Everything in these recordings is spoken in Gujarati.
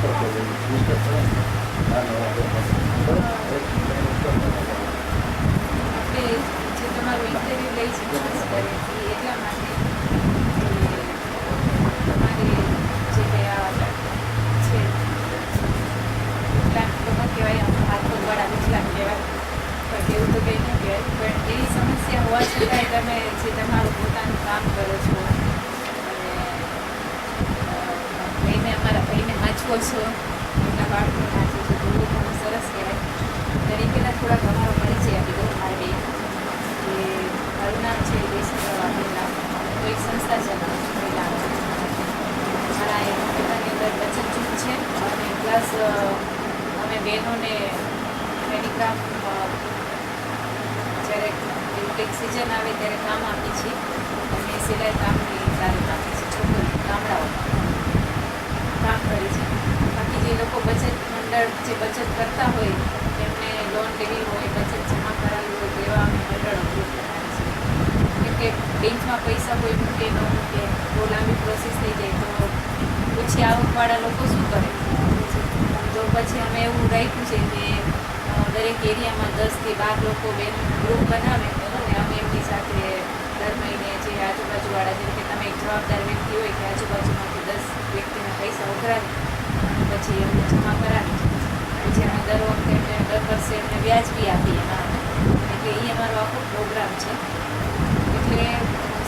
જે તમારું ઇન્ટરવ્યુ લઈ છે એટલા માટે તમારી જે કયા છે વિકલાંગ તો ન કહેવાય, હાથ પગવાળા વિકલાંગ કહેવાય, પણ એવું તો કંઈ ન કહેવાય. પણ એવી સમસ્યા હોવા છતાંય તમે જે તમારું પોતાનું કામ કરો છો અને અમારા ભાઈને વાંચવો છો, એમના બાળકો વાંચો છો, તો બહુ ઘણું સરસ કહેવાય. તરીકેના થોડા તમારો પરિચય આપી દો મારે બે કે મારું નામ છે દેશી વાઘેલા, તો એક સંસ્થા ચલાવું છું મહિલા મારા એ પોતાની અંદર બચત જૂથ છે અને પ્લસ અમે બહેનોને હેન્ડીક્રાફ્ટ જ્યારે એવું કંઈક સિઝન આવે ત્યારે કામ આપીએ છીએ અને સિલાઈ કામની તાલીમ આપીએ છીએ. છોકરીઓ ગામડાઓમાં કામ કરે છે. બાકી જે લોકો બચત મંડળ જે બચત કરતા હોય એમને લોન લેવી હોય, બચત જમા કરાવી હોય, તો એવા અમે મંડળો ગ્રુપ બનાવીએ છીએ. કેમ કે બેંકમાં પૈસા કોઈ મૂકે ન મૂકે, બહુ લાંબી પ્રોસેસ થઈ જાય તો ઓછી આવકવાળા લોકો શું કરે, તો પછી અમે એવું રાખ્યું છે કે દરેક એરિયામાં 10 થી 12 લોકો બેન ગ્રુપ બનાવે અને અમે એમની સાથે દર મહિને જે આજુબાજુવાળા, જેમ કે તમે એક જવાબદાર વ્યક્તિ હોય કે આજુબાજુમાંથી 10 વ્યક્તિના પૈસા ઉઘરાવી પછી એમને જમા કરાવી, પછી અમે દર વખતે એમને દર વર્ષે એમને વ્યાજ બી આપીએ એમાં. એટલે એ અમારો આખો પ્રોગ્રામ છે. એટલે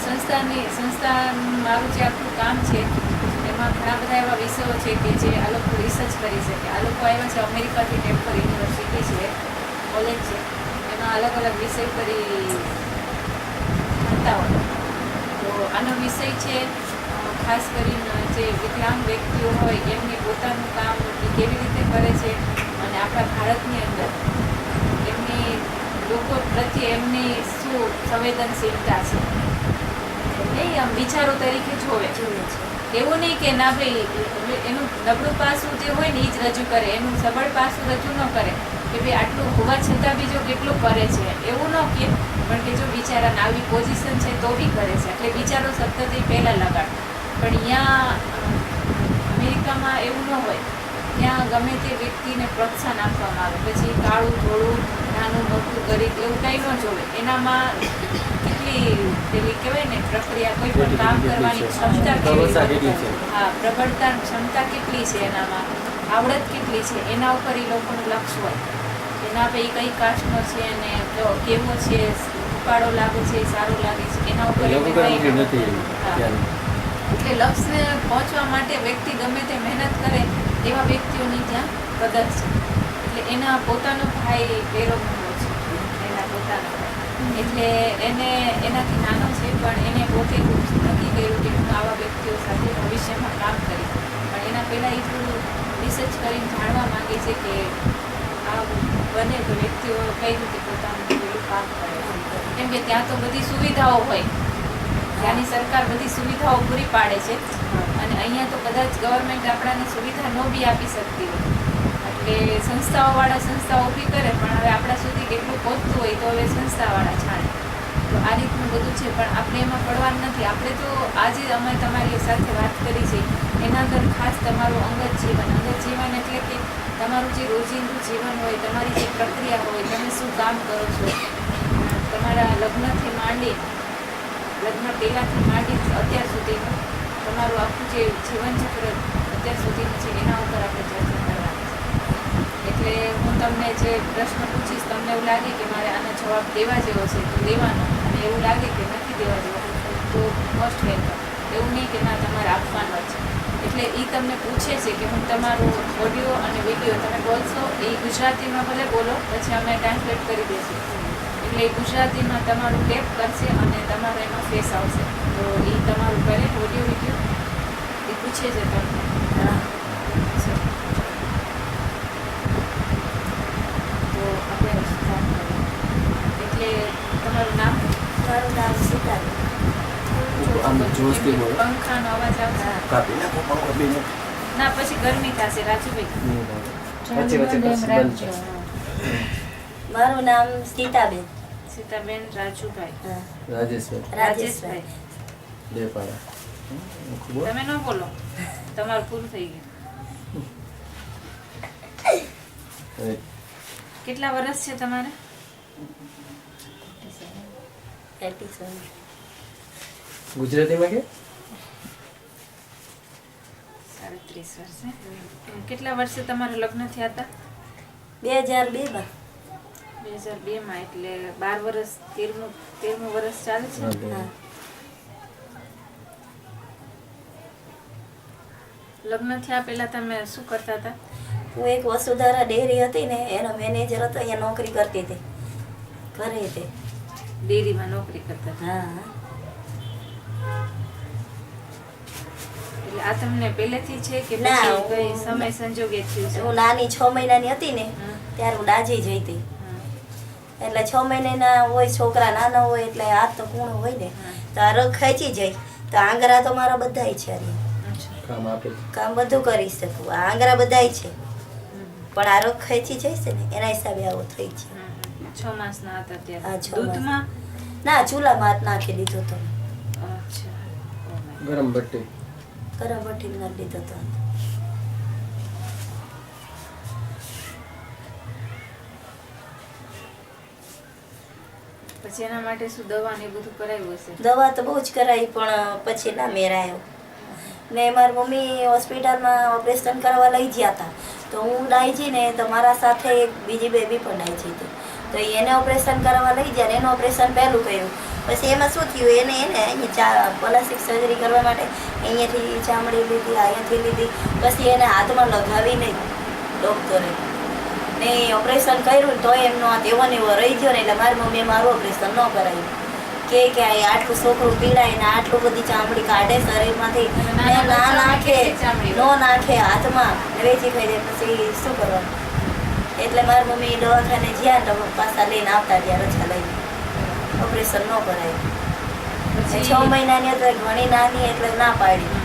સંસ્થા મારું જે આખું કામ છે એમાં ઘણા બધા એવા વિષયો છે કે જે આ લોકો રિસર્ચ કરી શકે. આ લોકો આવ્યા છે અમેરિકાથી, ટેમ્પર યુનિવર્સિટી છે, કોલેજ છે, એમાં અલગ અલગ વિષય પર ભણતા હોય. તો આનો વિષય છે ખાસ કરીને જે વિકલાંગ વ્યક્તિઓ હોય એમની પોતાનું કામ એ કેવી રીતે કરે છે અને આપણા ભારતની અંદર એમની લોકો પ્રત્યે એમની શું સંવેદનશીલતા છે એ આમ વિચારો તરીકે જોવે છે. એવું નહીં કે ના ભાઈ એનું નબળું પાસું જે હોય ને એ જ રજૂ કરે, એનું સબળ પાસું રજૂ ન કરે કે ભાઈ આટલું હોવા છતાં બી જો કેટલું કરે છે એવું ન કહે, પણ કે જો બિચારાને આવી પોઝિશન છે તો બી કરે છે. એટલે બિચારો સતત એ પહેલાં લગાડ. પણ અહીંયા અમેરિકામાં એવું ન હોય, ત્યાં ગમે તે વ્યક્તિને પ્રોત્સાહન આપવામાં આવે, પછી કાળું ધોળું નાનું મોટું ગરીબ એવું કંઈ ન જોવે. એનામાં કેટલી પેલી કહેવાય ને પ્રક્રિયા, કોઈ પણ કામ કરવાની ક્ષમતા કેવી, હા પ્રબળતા ક્ષમતા કેટલી છે એનામાં, આવડત કેટલી છે, એના ઉપર એ લોકોનું લક્ષ હોય. એના પર એ કઈ કાસ્ટનો છે અને કેવો છે, ઉપાડો લાગે છે, સારો લાગે છે, એના ઉપર એટલે લક્ષ્યને પહોંચવા માટે વ્યક્તિ ગમે તે મહેનત કરે એવા વ્યક્તિઓની ત્યાં કદર છે. એટલે એના પોતાનો ભાઈ વેરો મૂકો છે, એના પોતાનો ભાઈ, એટલે એને એનાથી નાનો છે પણ એને પોતે નક્કી કર્યું કે હું આવા વ્યક્તિઓ સાથે ભવિષ્યમાં કામ કરીશ. પણ એના પહેલાં એ થોડું રિસર્ચ કરીને જાણવા માંગે છે કે આ બને તો વ્યક્તિઓ કઈ રીતે પોતાનું પેલું કામ કરે. કેમ કે ત્યાં તો બધી સુવિધાઓ હોય, ત્યાંની સરકાર બધી સુવિધાઓ પૂરી પાડે છે અને અહીંયા તો કદાચ ગવર્મેન્ટ આપણાને સુવિધા ન બી આપી શકતી હોય. એટલે સંસ્થાઓવાળા સંસ્થાઓ ઊભી કરે પણ હવે આપણા સુધી કેટલું પહોંચતું હોય તો હવે સંસ્થાવાળા જાણે. તો આ રીતનું બધું છે પણ આપણે એમાં પડવાનું નથી. આપણે તો આજે અમે તમારી સાથે વાત કરી છે એના અંદર ખાસ તમારું અંગત જીવન એટલે કે તમારું જે રોજિંદુ જીવન હોય, તમારી જે પ્રક્રિયા હોય, તમે શું કામ કરો છો, તમારા લગ્નથી માંડી, લગ્ન પહેલાંથી માંડી અત્યાર સુધીનું તમારું આખું જે જીવનચક્ર અત્યાર સુધીનું છે એના ઉપર આપણે ચર્ચા કરવાની છે. એટલે હું તમને જે પ્રશ્ન પૂછીશ, તમને એવું લાગે કે મારે આનો જવાબ દેવા જેવો છે તો દેવાનો, અને એવું લાગે કે નથી દેવા જેવો તો મોસ્ટ વેલકમ. એવું નહીં કે ના તમારે આપવાનો જ છે. એટલે એ તમને પૂછે છે કે હું તમારું ઓડિયો અને વિડીયો તમે બોલશો, એ ગુજરાતીમાં ભલે બોલો, પછી અમે ટ્રાન્સલેટ કરી દઈશું. એટલે એ ગુજરાતીમાં તમારું ટેપ કરશે અને તમારો એમાં ફેસ આવશે. તો એ તમારું કરે ઓડિયો વિડીયો એ પૂછે છે તમને. હા તો આપણે સ્ટાર્ટ કરીએ. એટલે તમારું નામ? મારું નામ સીતાબેન. પંખાનો અવાજ આવશે ના, પછી ગરમી થશે. રાજુભાઈ. મારું નામ સીતાબેન. સીતાબેન રાજુભાઈ. રાજેશભાઈ. તમે ન બોલો, તમારું પૂરું થઈ ગયું. કેટલા વર્ષ છે તમારે? 37. ગુજરાતીમાં કે 37 વર્ષ છે. કેટલા વર્ષે તમારા લગ્ન થયા હતા? 2002 માં. 2002 માં, એટલે 12 વર્ષ, 13મું વર્ષ ચાલે છે. હા. લગ્ન થયા પહેલા તમે શું કરતા હતા? હું એક વસુધારા ડેરી હતી ને એનો મેનેજર હતો, અહીંયા નોકરી કરતી હતી ઘરે તે. ડેરીમાં નોકરી કરતા હતા. હા. એટલે આ તમને પહેલેથી છે કે ના, પછી હું- કઈ સમય સંજોગે થયું છે? હું નાની 6 મહિનાની હતી ને હા. ત્યારે હું દાજી જઈ હતી. હા. એટલે 6 મહિનાના હોય છોકરા નાના હોય એટલે હાથ તો કૂણો હોય ને, હા. તો આ રગ ખેંચી જાય તો આંગરા તો મારા બધાય છે અહીંયા. અચ્છા. કામ આપે કામ બધું કરી શકું, આ આંગરા બધાય છે, હમ. પણ આ રગ ખેંચી જાય છે ને એના હિસાબે આવો થઈ છે. 6 માસના હતા હા, ત્યારે 6 દૂધમાં? ના, ચૂલામાં હાથ નાખી દીધો તો, અચ્છા. Oh my God. ગરમ ભટ્ટી ગરમ ભઠ્ઠી નાખી દીધો તો. પછી એના માટે શું દવા ને એ બધું કરાવ્યું હશે? દવા તો બહુ જ કરાવી પણ પછી ના મેરાયો. ને મારી મમ્મી હોસ્પિટલમાં ઓપરેશન કરવા લઈ ગયા હતા, તો હું ડાયજી ને તો મારા સાથે એક બીજી બેબી પણ ડાયજી હતી, તો એને ઓપરેશન કરવા લઈ ગયા ને એનું ઓપરેશન પહેલું કર્યું. પછી એમાં શું થયું, એને અહીંયા પ્લાસ્ટિક સર્જરી કરવા માટે અહીંયાથી ચામડી લીધી, અહીંયાથી લીધી, પછી એને હાથમાં લગાવી નહીં ડૉક્ટરે, ને ઓપરેશન કર્યું ને તો એમનો હાથ એવો ને એવો રહી ગયો ને, એટલે મારી મમ્મીએ મારું ઓપરેશન ન કરાવ્યું. કે આ આટલું છોકરું પીડાય ને આટલું બધી ચામડી કાઢે શરીરમાંથી, ને ના નાખે, નો નાખે હાથમાં, ને વેચી ખાઈ જાય, પછી શું કરવાનું? એટલે મારી મમ્મી દવાખાને જ્યાં તો પાછા લઈને આવતા ત્યાં રજા લઈને ઓપરેશન ન કરાયું. પછી 6 મહિનાની હતી, ઘણી નાની એટલે ના પાડી.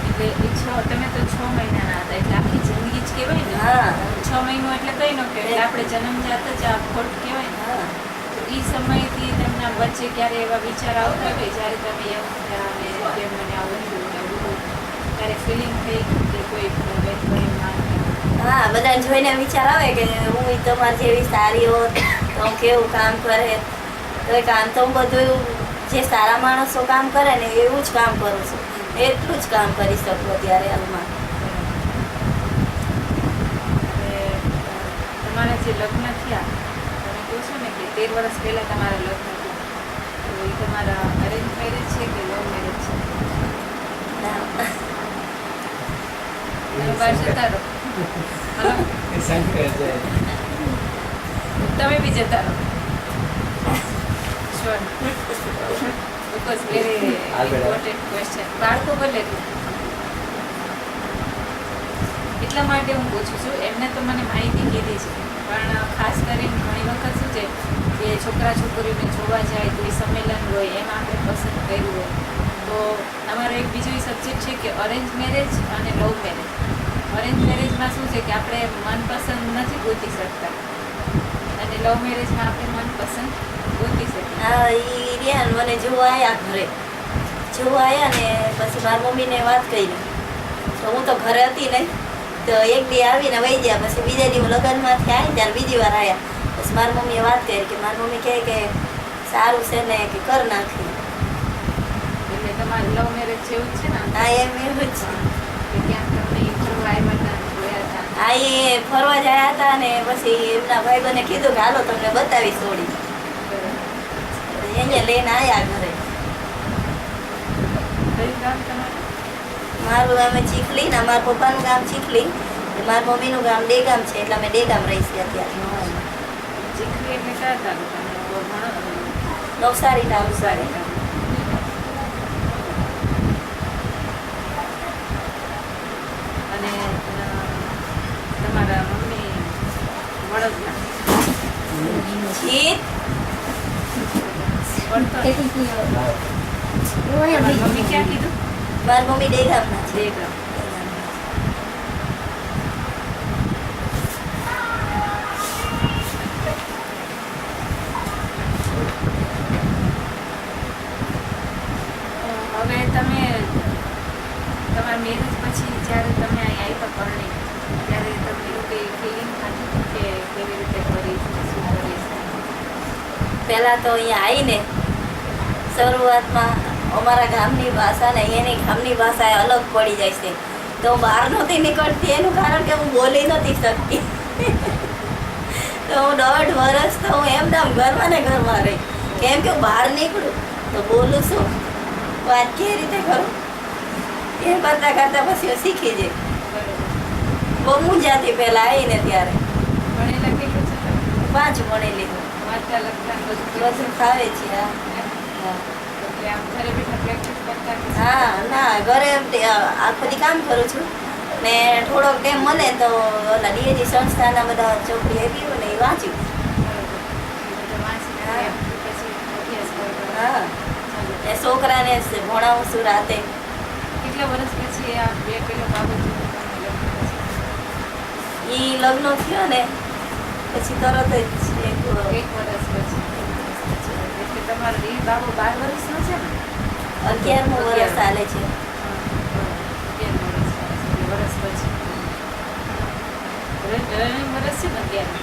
એટલે એ તમે તો 6 મહિનાના હતા, એટલે આખી જિંદગી જ કહેવાય ને. હા. 6 મહિનો એટલે કઈ ન કહેવાય, એટલે આપણે જન્મજાત જ આ ખોટ કહેવાય ને. હા. તો એ સમયથી તેમના વચ્ચે ક્યારે એવા વિચાર આવતા કે જ્યારે તમે એમ થયા અને કે મને આવું થયું ને એવું થયું, ત્યારે ફિલિંગ થઈ કે કોઈ વેદભાઈ ના હા, બધાને જોઈને વિચાર આવે કે હું તમારી જેવી સારી હોત તો હું કેવું કામ કરે. તો એ કામ તો હું બધું જે સારા માણસો કામ કરે ને એવું જ કામ કરું છું, એટલું જ કામ કરી શકું અત્યારે હાલમાં. અને તમારા જે લગ્ન થયા, તમે કહો છો ને કે 13 વર્ષ પહેલા તમારા લગ્ન થયા, તો એ તમારા અરેન્જ મેરેજ છે કે લવ મેરેજ છે? ના. તમે બહાર જતા રહો. હલો, શંકર છે તમે બી જતા રહો. Sure. Because very important question. બાળકો ભલે એટલા માટે હું પૂછું છું, એમને તો મને માહિતી કીધી છે, પણ ખાસ કરીને ઘણી વખત શું છે કે છોકરા છોકરીઓને જોવા જાય તો એ સંમેલન હોય એમાં આપણે પસંદ કર્યું હોય, તો અમારો એક બીજો સબ્જેક્ટ છે કે અરેન્જ મેરેજ અને લવ મેરેજ. અરેન્જ મેરેજમાં શું છે કે આપણે મનપસંદ નથી ગોતી શકતા, અને લવ મેરેજમાં આપણે મનપસંદ ગોતી શકીએ. હા, એ રહ્યા મને જોવા આવ્યા ઘરે, જોવા આવ્યા ને પછી મારી મમ્મીને વાત કરી, તો હું તો ઘરે હતી નહીં, તો એક દી આવીને વહી ગયા. પછી બીજા દી લગ્નમાંથી આવી ત્યારે બીજી વાર આવ્યા. પછી મારી મમ્મીએ વાત કરી કે મારી મમ્મી કહે કે સારું છે ને કે કર નાખી. એટલે તમારે લવ મેરેજ જેવું જ છે ને? હા, એમ એવું જ છે. કે ક્યાંક તમને જોવા આવ્યા હતા, જોયા હતા? હા, એ ફરવા ગયા હતા ને પછી એમના ભાઈબંધને કીધું કે હાલો તમને બતાવી થોડી, અહીંયા લઈને આવ્યા ઘરે. કયું ગામ તમારું? મારું ગામ ચીખલી ને મારા પપ્પાનું ગામ ચીખલી, મારા મમ્મીનું ગામ ડેગામ છે, એટલે અમે ડેગામ રહી છીએ અત્યારે. ચીખલી એટલે કયા તાલુકાનું? નવસારી ટાઉન. નવસારી તાલુકા. અને તમારા મમ્મી વડોદરા? જીત તમારી મમ્મી ક્યાં કીધું? મારી મમ્મી ડેગામના છે. દેગામ. હવે તમે તમારા મેરેજ પછી જ્યારે તમે અહીં આવ્યા પરણી, ત્યારે તમને એવું કંઈ ફિલિંગ થતી કે કેવી રીતે પહેલાં તો અહીંયા આવીને શરૂઆતમાં અમારા ગામની ભાષા ને અહીંયાની ગામની ભાષા એ અલગ પડી જાય છે. તો હું બહાર નહોતી નીકળતી એનું કારણ કે હું બોલી નહોતી શકતી. તો હું 1.5 વર્ષ તો હું એમનામ ઘરમાં ને ઘરમાં રહી. કેમ કે હું બહાર નીકળું તો બોલું શું, વાત કેવી રીતે કરું, એમ કરતાં કરતાં પછી હું શીખી જઈ. બહુ મૂંઝાતી પહેલાં આવીને ત્યારે. ભણેલા કેટલું છે તમે? 5 ભણેલી હું. વાંચતા લખતા બધું બધું ફાવે છે. હા હા એટલે આમ ઘરે બેઠા પ્રેક્ટિસ કરતા કે હા ના ઘરે આખો દી કામ કરું છું ને થોડોક ટાઈમ મળે તો ઓલા ડીએજી સંસ્થાના બધા ચોપડી આપી હોય ને એ વાંચ્યું. બધા વાંચીને હા. પછી અભ્યાસ કરવાનો. હા એ છોકરાને ભણાવું છું રાતે. કેટલા વર્ષ પછી આ બે પેલો બાબત એ લગ્ન થયો ને પછી તરત જ એક 1 વર્ષ પછી એટલે તમારો એ બાબુ 12 વર્ષનો છે ને? 11મું વર્ષ ચાલે છે. વર્ષ પછી વર્ષ છે ને 11.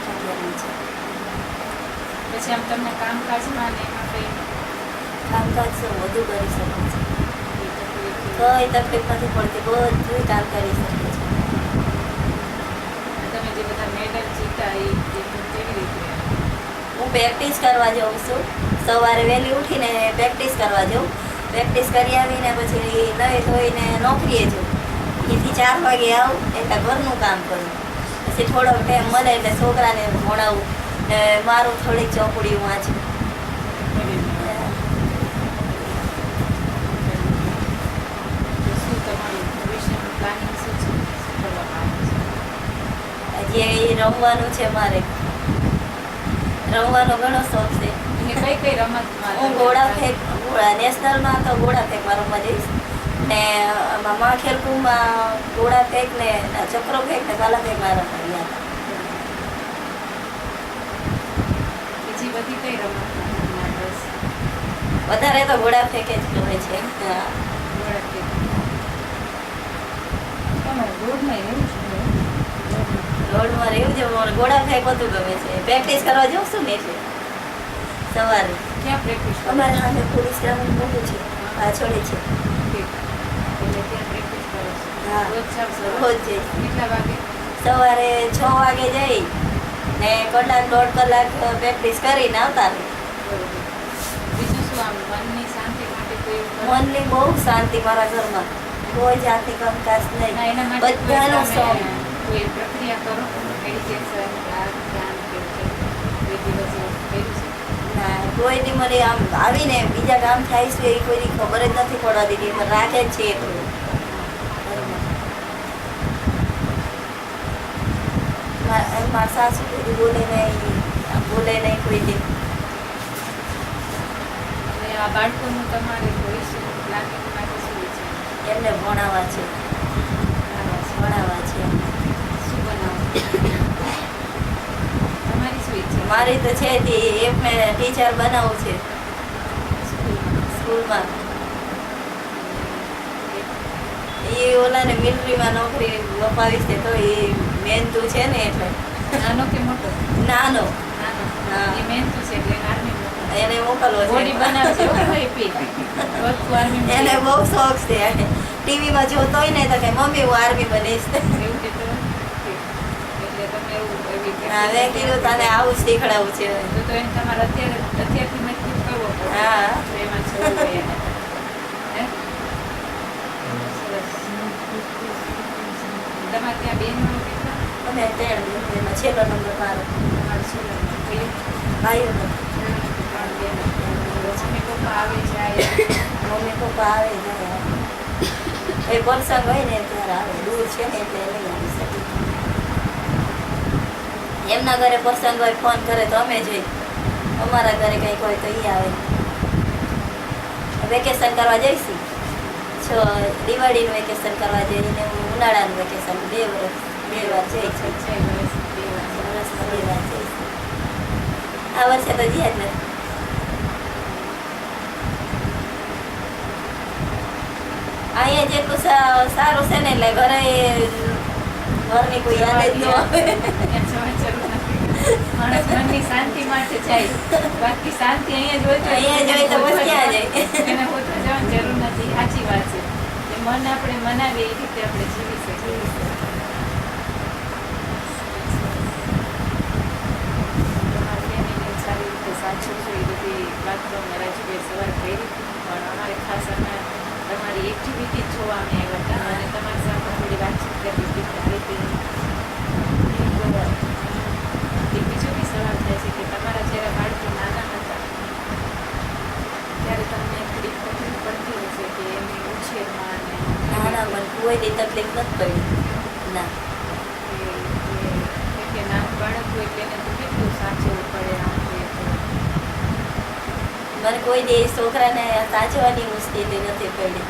11મું છે. પછી આમ તમને કામકાજમાં ને એમાં કંઈ કામકાજ તો વધુ કરી શકું છું. તકલીફ કઈ તકલીફ નથી પડતી, બધું કામ કરી શકું છું. તમે જે બધા મેડલ જીતા એ કેવી રીતે? હું પ્રેક્ટિસ કરવા જાઉં છું. સવારે વહેલી ઉઠીને પ્રેક્ટિસ કરવા જાઉં. પ્રેક્ટિસ કરી આવીને પછી નવી ધોઈને નોકરીએ જાઉં. અહીંથી 4 વાગે આવું એટલે ઘરનું કામ કરું. પછી થોડોક ટાઈમ મળે એટલે છોકરાને ભણાવું ને મારું થોડીક ચોપડી વાંચું. શું તમારું ભવિષ્યનું પ્લાનિંગ શું છે? શું કરવા માંગો છો? હજી રમવાનું છે મારે. રમવાનો ઘણો શોખ છે. એટલે કઈ રમતમાં હું નેશનલમાં તો ઘોડા ફેંકમાં રમવા જઈશ ને આમાં ખેલકુંભમાં ઘોડા ફેંક ને ચક્રો ફેંક ને ભાલા ફેંકમાં રમવા ગયા હતા. બીજી બધી કઈ રમતમાં તમને રસ? વધારે તો ઘોડા ફેંકે જ ગમે છે. હા. ઘોડા ફેંક. રોડમાં રહેવું છે મને ઘોડા ફેંક વધુ ગમે છે. પ્રેક્ટિસ કરવા જાઉં છું ને એટલે સવારે. ક્યાં પ્રેક્ટિસ કરો? અમારે સામે પોલીસ ગ્રાઉન્ડ મોટું છે, પાછળ છે. એટલે ત્યાં પ્રેક્ટિસ કરો છો? હા. રોજ જાવ છો? રોજ જઈશ. કેટલા વાગે? સવારે 6 વાગે જઈ ને 1.5 કલાક પ્રેક્ટિસ કરીને આવતા રહી. બરોબર. બીજું શું આમ મનની શાંતિ માટે કોઈ એવું કરો? મનની બહુ શાંતિ મારા ઘરમાં. કોઈ જાતની કંકાસ ના, નહીં. એના માટે કોઈ બધાનું તમે શોખ. કોઈ પ્રક્રિયા કરો? મેડિટેશન, ધ્યાન કે કોઈ દિવસ એવું કર્યું છે? ના કોઈ દી મને આમ આવીને બીજા કામ થાય છે એ કોઈની ખબર જ નથી પડવા દીધી. મને રાખે જ છે એટલું ઘરમાં. મારા સાસુ કોઈ બોલે નહીં કોઈ દી. અને આ બાળકોનું તમારે ભવિષ્યનું પ્લાનિંગ માટે શું છે? એમને ભણાવવા છે. શું બનાવો? તમારી શું ઈચ્છા? મારી તો છે તે એમને ટીચર બનાવવું છે સ્કૂલમાં. એ ઓલાને મિલિટરીમાં નોકરી અપાવીશ છે તો એ મહેનતુ છે ને એટલે નાનો કે મોટો? નાનો નાનો. હા. એ મહેનતુ છે એટલે આર્મી મોકલો. એને મોકલવો બોડી છે. બનાવજો ભાઈ પી બધું આર્મી એને બહુ શોખ છે. ટીવીમાં જોતો હોય ને તો કે મમ્મી હું આર્મી બનીશ. એવું કીધું એટલે તમે એવું એવી હવે કીધું તને આવું જ શીખડાવું છે. તો એને તમારે અત્યારથી મજબૂત કરવો પડે. હા. તો એમાં જવું હોય એને. હે? સરસ. તમારે ત્યાં બેનો કેટલા? અમે 3 એમાં છેલ્લો નંબર મારો. તમારે શું લગ્ન? બે? ભાઈઓ નથી. 3 બેનો. મમ્મી પપ્પા આવે જાય? મમ્મી પપ્પા આવે જાય. એ પ્રસંગ હોય ને ત્યારે આવે. દૂર છે ને એટલે નહીં આવી શકે. એમના ઘરે પ્રસંગ હોય ફોન કરે તો અમે જઈ. અમારા ઘરે કંઈક હોય તો એ આવે. વેકેશન કરવા જઈશું. દિવાળીનું વેકેશન કરવા જઈને ઉનાળાનું વેકેશન 2 વાર જઈ છે. 6 વર્ષ 2 વાર. વર્ષમાં 2 વાર જઈશું. આ વર્ષે તો જ્યાં જ નથી. અહીંયા જેટલું સારું છે ને એટલે ઘરની કોઈ યાદ જ ન આવે. ત્યાં જવાની જરૂર નથી. માણસ મનની શાંતિ માટે જાય, બાકી શાંતિ અહીંયા જ હોય અહીંયા જોઈ તો બસ ક્યાં જાય? એને ગોતવા જવાની જરૂર નથી. સાચી વાત છે. એ મન આપણે મનાવીએ એ રીતે આપણે જીવી શકીએ. તમારી ફેમિલી સારી રીતે સાચું છે એ બધી વાતો અમે રાજુભાઈ સવાર કરી, પણ અમારે ખાસ અમે તમારી એક્ટિવિટી જોવા અમે આવ્યા હતા અને તમારી સાથે થોડી વાતચીત કરવી હતી. આ રીતે એક બીજો બી સવાલ થાય છે કે તમારા જ્યારે બાળકો નાના હતા ત્યારે તમને થોડી તકલીફ પડતી હશે કે એમની ઉછેરમાં અને ના ના, મને કોઈ દી તકલીફ નથી પડી ના. કે નાનું બાળક હોય એટલે એને તો કેટલું સાચવવું પડે આમ તે તો. મને કોઈ દી છોકરાને સાચવવાની મુશ્કેલી નથી પડી.